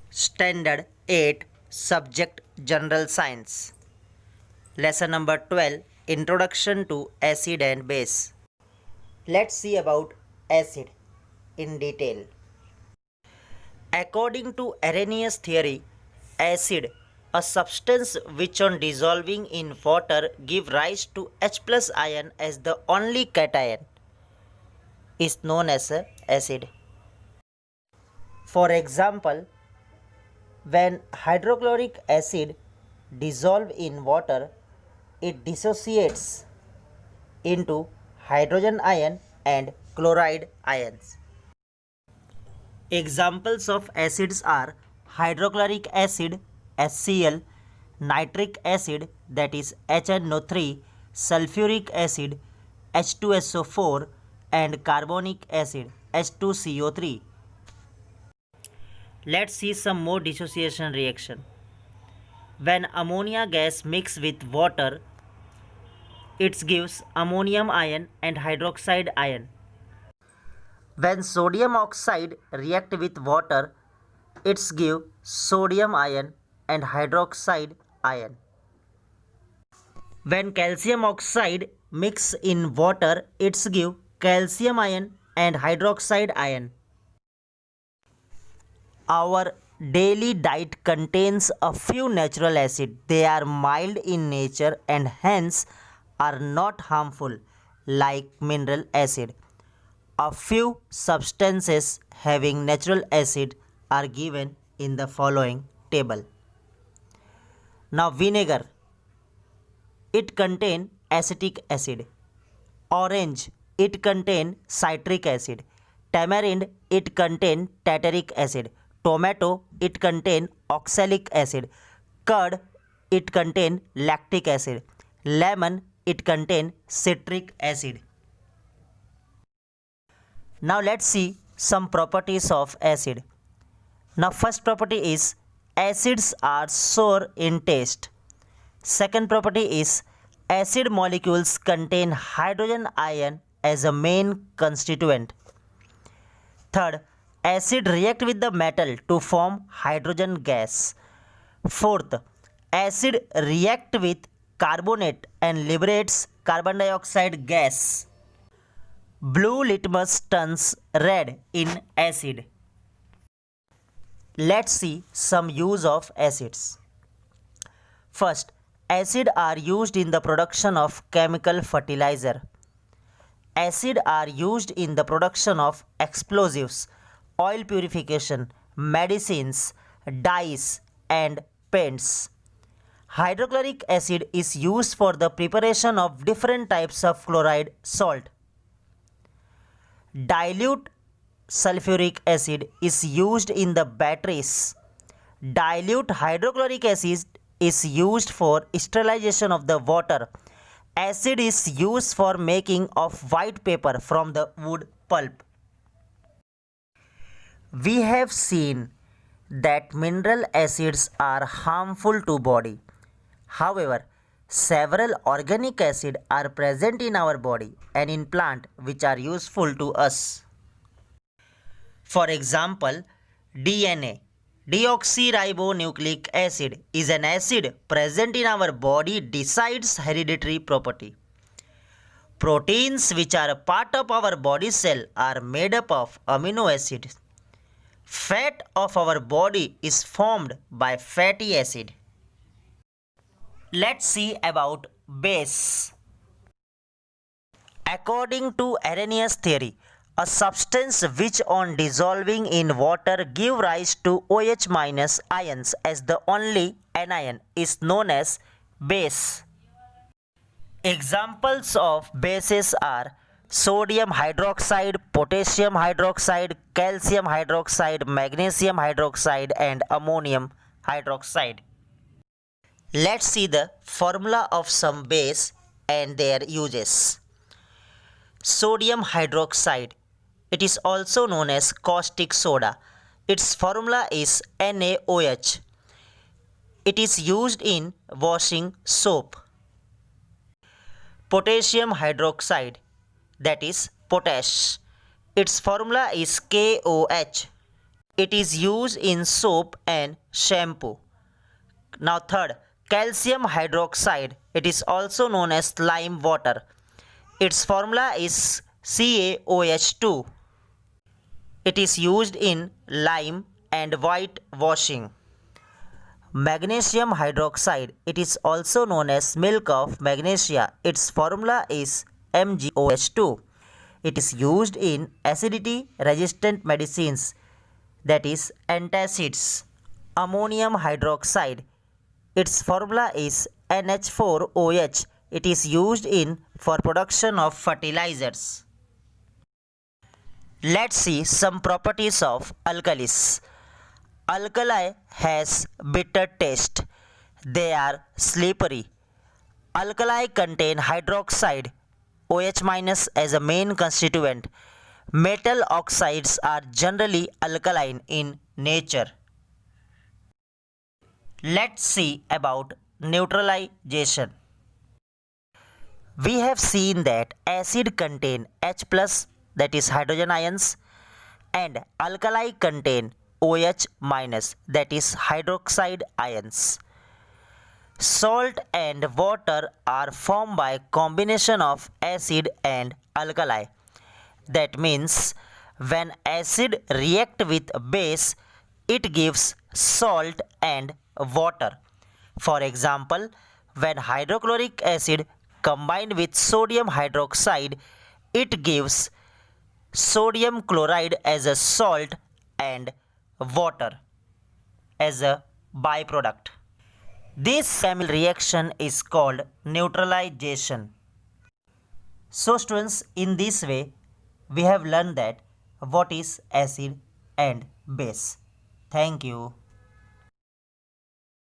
Standard 8 Subject General Science. Lesson number 12 Introduction to Acid and Base. Let's see about acid in detail. According to Arrhenius theory, acid, a substance which on dissolving in water give rise to H plus ion as the only cation, is known as a acid. For example, when hydrochloric acid dissolve in water, it dissociates into hydrogen ion and chloride ions. Examples of acids are hydrochloric acid HCl, nitric acid that is HNO3, sulfuric acid H2SO4 and carbonic acid H2CO3. Let's see some more dissociation reaction. When ammonia gas mix with water, it gives ammonium ion and hydroxide ion. When sodium oxide react with water, it gives sodium ion and hydroxide ion. When calcium oxide mix in water, it gives calcium ion and hydroxide ion. Our daily diet contains a few natural acids. They are mild in nature and hence are not harmful like mineral acid. A few substances having natural acid are given in the following table. Now vinegar, it contains acetic acid. Orange, it contains citric acid. Tamarind, it contains tartaric acid. Tomato, it contains oxalic acid. Curd, it contains lactic acid. Lemon, it contains citric acid. Now let's see some properties of acid. Now first property is acids are sour in taste. Second property is acid molecules contain hydrogen ion as a main constituent. Third, acid react with the metal to form hydrogen gas. Fourth, acid react with carbonate and liberates carbon dioxide gas. Blue litmus turns red in acid. Let's see some use of acids. First, acids are used in the production of chemical fertilizer. Acids are used in the production of explosives, oil purification, medicines, dyes and paints. Hydrochloric acid is used for the preparation of different types of chloride salt. Dilute sulfuric acid is used in the batteries. Dilute hydrochloric acid is used for sterilization of the water. Acid is used for making of white paper from the wood pulp. We have seen that mineral acids are harmful to body. However, several organic acids are present in our body and in plant which are useful to us. For example, DNA, deoxyribonucleic acid, is an acid present in our body besides hereditary property. Proteins which are a part of our body cell are made up of amino acids. Fat of our body is formed by fatty acid. Let's see about base. According to Arrhenius theory, a substance which on dissolving in water give rise to OH minus ions as the only anion is known as base. Examples of bases are sodium hydroxide, potassium hydroxide, calcium hydroxide, magnesium hydroxide and ammonium hydroxide. Let's see the formula of some base and their uses. Sodium hydroxide, it is also known as caustic soda. Its formula is NaOH. It is used in washing soap. Potassium hydroxide, that is potash. Its formula is KOH. It is used in soap and shampoo. Now third, calcium hydroxide. It is also known as lime water. Its formula is CaOH2. It is used in lime and whitewashing. Magnesium hydroxide. It is also known as milk of magnesia. Its formula is MgOH2. It is used in acidity resistant medicines, that is antacids. Ammonium hydroxide. Its formula is NH4OH. It is used in for production of fertilizers. Let's see some properties of alkalis. Alkali has bitter taste. They are slippery. Alkali contain hydroxide OH- as a main constituent. Metal oxides are generally alkaline in nature. Let's see about neutralization. We have seen that acid contain H plus, that is hydrogen ions, and alkali contain OH-, that is hydroxide ions. Salt and water are formed by combination of acid and alkali. That means when acid react with base, it gives salt and water. For example, when hydrochloric acid combined with sodium hydroxide, it gives sodium chloride as a salt and water as a byproduct. This chemical reaction is called neutralization. So students, in this way we have learned that what is acid and base. Thank you.